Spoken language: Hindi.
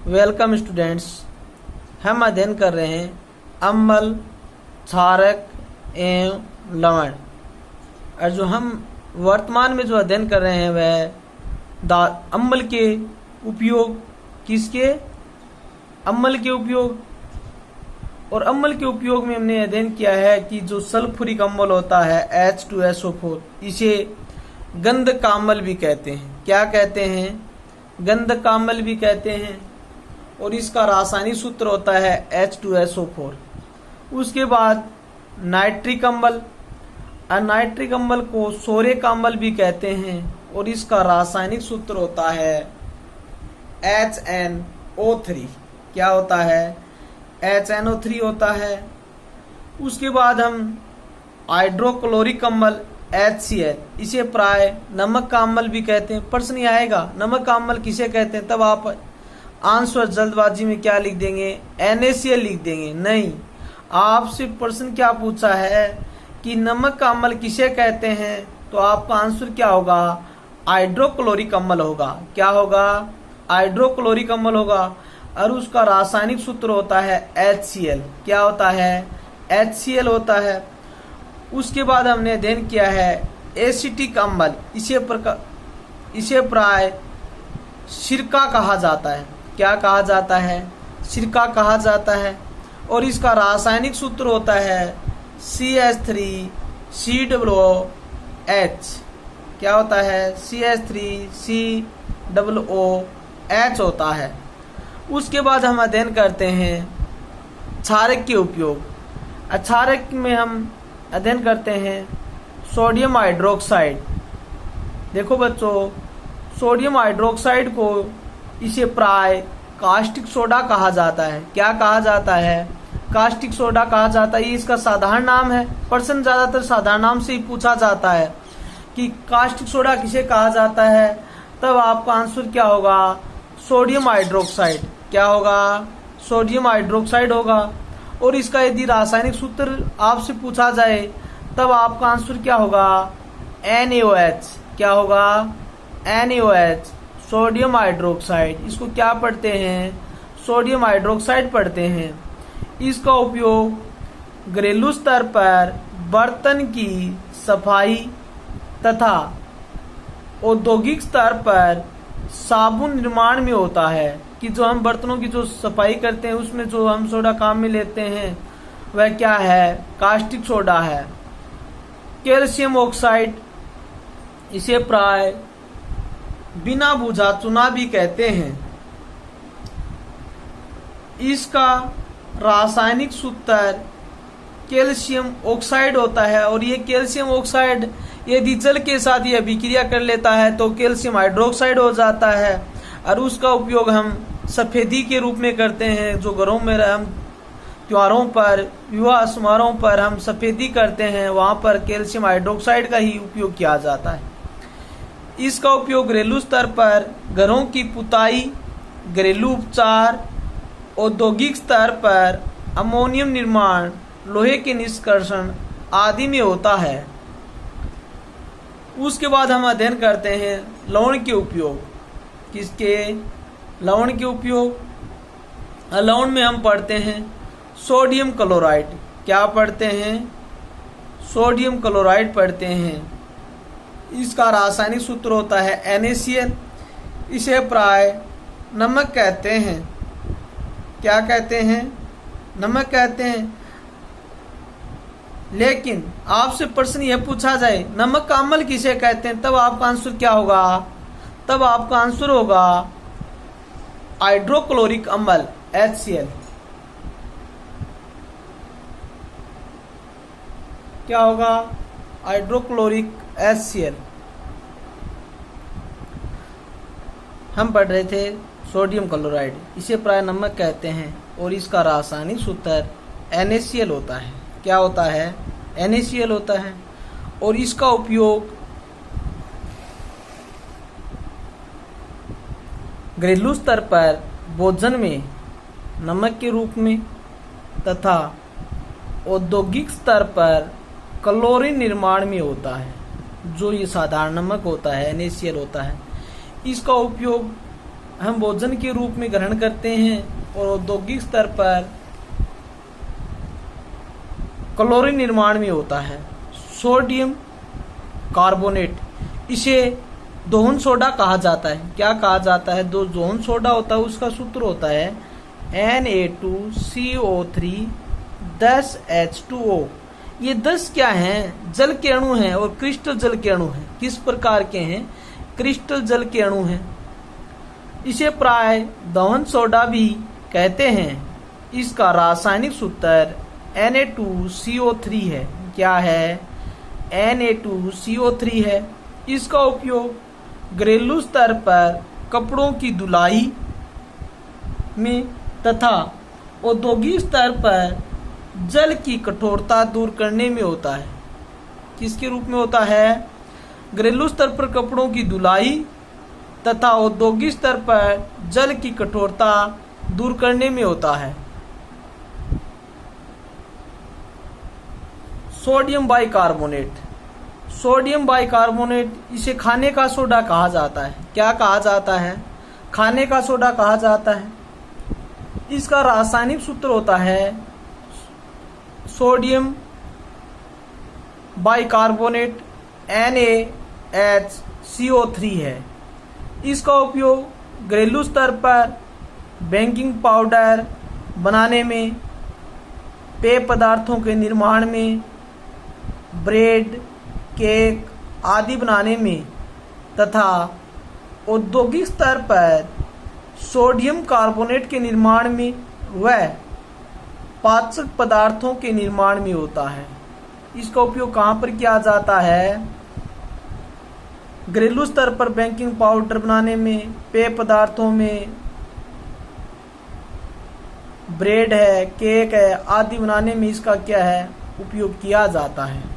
Welcome students. हम अध्ययन कर रहे हैं अम्ल, क्षारक एवं लवण। और जो हम वर्तमान में जो अध्ययन कर रहे हैं वह अम्ल के उपयोग, किसके? अम्ल के उपयोग। और अम्ल के उपयोग में हमने अध्ययन किया है कि जो सल्फ्यूरिक अम्ल होता है H2SO4, इसे गंधकाम्ल भी कहते हैं। क्या कहते हैं? गंधकाम्ल भी कहते हैं। और इसका रासायनिक सूत्र होता है H2SO4। उसके बाद नाइट्रिक अम्ल, नाइट्रिक अम्ल को सोरेक अम्ल भी कहते हैं और इसका रासायनिक सूत्र होता है HNO3। क्या होता है? HNO3 होता है। उसके बाद हम हाइड्रोक्लोरिक अम्ल HCl, इसे प्राय नमक का अम्ल भी कहते हैं। प्रश्न ये आएगा नमक का अम्ल किसे कहते हैं, तब आप आंसर जल्दबाजी में क्या लिख देंगे? NaCl लिख देंगे। नहीं, आपसे प्रश्न क्या पूछा है कि नमक का अम्ल किसे कहते हैं, तो आपका आंसर क्या होगा? हाइड्रोक्लोरिक अम्ल होगा। क्या होगा? हाइड्रोक्लोरिक अम्ल होगा। और उसका रासायनिक सूत्र होता है HCl। क्या होता है? HCl होता है। उसके बाद हमने अध्ययन किया है एसिटिक अम्ल, इसे प्राय सिरका कहा जाता है। क्या कहा जाता है? सिरका कहा जाता है। और इसका रासायनिक सूत्र होता है CH3COOH। क्या होता है? CH3COOH होता है। उसके बाद हम अध्ययन करते हैं क्षारक के उपयोग। क्षारक में हम अध्ययन करते हैं सोडियम हाइड्रोक्साइड। देखो बच्चों, सोडियम हाइड्रोक्साइड को इसे प्राय कास्टिक सोडा कहा जाता है। क्या कहा जाता है? कास्टिक सोडा कहा जाता है। ये इसका साधारण नाम है। प्रश्न ज्यादातर साधारण नाम से ही पूछा जाता है कि कास्टिक सोडा किसे कहा जाता है, तब आपका आंसर क्या होगा? Sodium hydroxide. क्या होगा? सोडियम हाइड्रोक्साइड होगा। और इसका यदि रासायनिक सूत्र आपसे पूछा जाए तब आपका आंसर क्या होगा? NaOH। क्या होगा? NaOH, sodium hydroxide. इसको क्या पढ़ते हैं? सोडियम हाइड्रोक्साइड पढ़ते हैं। इसका उपयोग घरेलू स्तर पर बर्तन की सफाई तथा औद्योगिक स्तर पर साबुन निर्माण में होता है। कि जो हम बर्तनों की जो सफाई करते हैं उसमें जो हम सोडा काम में लेते हैं वह क्या है? कास्टिक सोडा है। कैल्शियम ऑक्साइड, इसे प्राय बिना बुझा चूना भी कहते हैं। इसका रासायनिक सूत्र कैल्शियम ऑक्साइड होता है। और ये कैल्शियम ऑक्साइड यदि जल के साथ ये अभिक्रिया कर लेता है तो कैल्शियम हाइड्रोक्साइड हो जाता है। और उसका उपयोग हम सफेदी के रूप में करते हैं। जो घरों में हम त्योहारों पर, विवाह समारोह पर हम सफेदी करते हैं, वहां पर कैल्शियम हाइड्रोक्साइड का ही उपयोग किया जाता है। इसका उपयोग घरेलू स्तर पर घरों की पुताई, घरेलू उपचार, औद्योगिक स्तर पर अमोनियम निर्माण, लोहे के निष्कर्षण आदि में होता है। उसके बाद हम अध्ययन करते हैं लवण के उपयोग। किसके? लवण के उपयोग। लवण में हम पढ़ते हैं सोडियम क्लोराइड। क्या पढ़ते हैं? सोडियम क्लोराइड पढ़ते हैं। इसका रासायनिक सूत्र होता है NaCl। इसे प्राय नमक कहते हैं। क्या कहते हैं? नमक कहते हैं। लेकिन आपसे प्रश्न यह पूछा जाए नमक का अम्ल किसे कहते हैं, तब आपका आंसर क्या होगा? तब आपका आंसर होगा हाइड्रोक्लोरिक अम्ल HCl। क्या होगा? Hydrochloric HCl। हम पढ़ रहे थे सोडियम क्लोराइड, इसे प्राय नमक कहते हैं। और इसका रासायनिक सूत्र NaCl होता है। क्या होता है? NaCl होता है। और इसका उपयोग घरेलू स्तर पर भोजन में नमक के रूप में तथा औद्योगिक स्तर पर क्लोरीन निर्माण में होता है। जो ये साधारण नमक होता है NaCl होता है, इसका उपयोग हम भोजन के रूप में ग्रहण करते हैं और औद्योगिक स्तर पर क्लोरीन निर्माण में होता है। सोडियम कार्बोनेट, इसे दोहन सोडा कहा जाता है। क्या कहा जाता है? दोहन सोडा होता है, उसका सूत्र होता है Na2CO3 10H2O। ये 10 क्या हैं? जल के अणु हैं और क्रिस्टल जल के अणु हैं। किस प्रकार के हैं? क्रिस्टल जल के अणु हैं। इसे प्राय दोहन सोडा भी कहते हैं। इसका रासायनिक सूत्र Na2CO3 है। क्या है? Na2CO3 है। इसका उपयोग घरेलू स्तर पर कपड़ों की धुलाई में तथा औद्योगिक स्तर पर जल की कठोरता दूर करने में होता है। किसके रूप में होता है? घरेलू स्तर पर कपड़ों की धुलाई तथा औद्योगिक स्तर पर जल की कठोरता दूर करने में होता है। सोडियम बाइकार्बोनेट, सोडियम बाइकार्बोनेट, इसे खाने का सोडा कहा जाता है। क्या कहा जाता है? खाने का सोडा कहा जाता है। इसका रासायनिक सूत्र होता है सोडियम बाइकार्बोनेट NaHCO3 है। इसका उपयोग घरेलू स्तर पर बेकिंग पाउडर बनाने में, पेय पदार्थों के निर्माण में, ब्रेड, केक आदि बनाने में तथा औद्योगिक स्तर पर सोडियम कार्बोनेट के निर्माण में व पाचक पदार्थों के निर्माण में होता है। इसका उपयोग कहाँ पर किया जाता है? घरेलू स्तर पर बेकिंग पाउडर बनाने में, पेय पदार्थों में, ब्रेड है, केक है आदि बनाने में इसका क्या है? उपयोग किया जाता है।